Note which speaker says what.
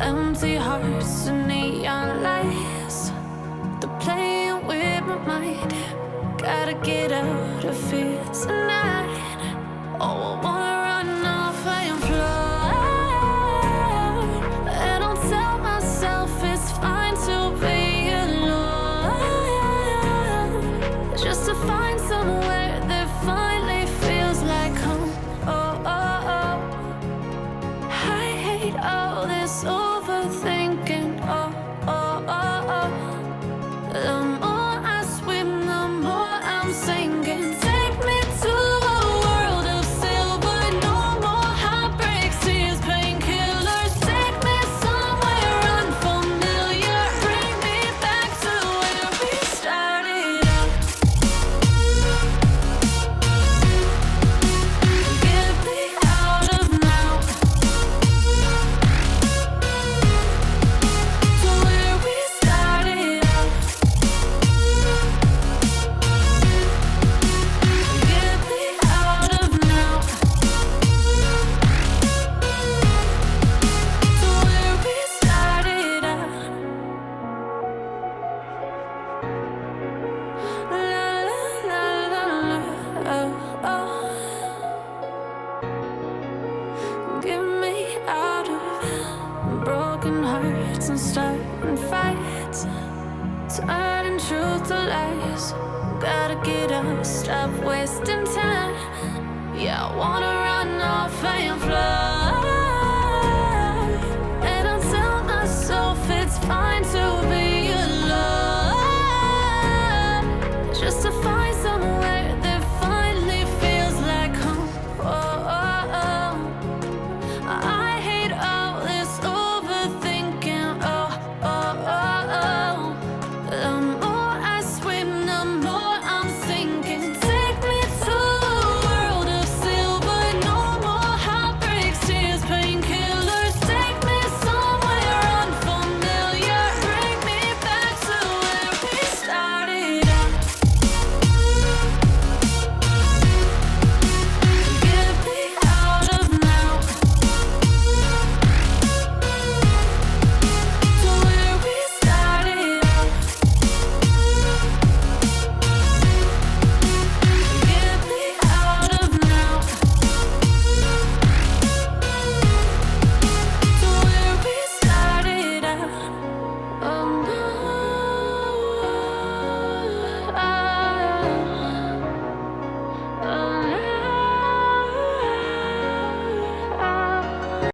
Speaker 1: Empty hearts and neon lights, they're playing with my mind. Gotta get out of here tonight. Oh, I wanna run off and fly. And I'll tell myself it's fine to be alone, just to find somewhere that finally feels like home. Oh, oh, oh. I hate all this overthinking. Oh, oh, oh, oh. The more I swim, the more I'm sinking. Take me to a world of silver. No more heartbreaks, tears, painkillers. Take me somewhere unfamiliar. Bring me back to where we started out. Get me out of now, to where we started out. Get me out of now, to where we started out. La la la la la, oh, oh. Get me out of broken hearts and starting fights, turning truth to lies. Gotta get up, stop wasting time. Yeah, I wanna run off and fly.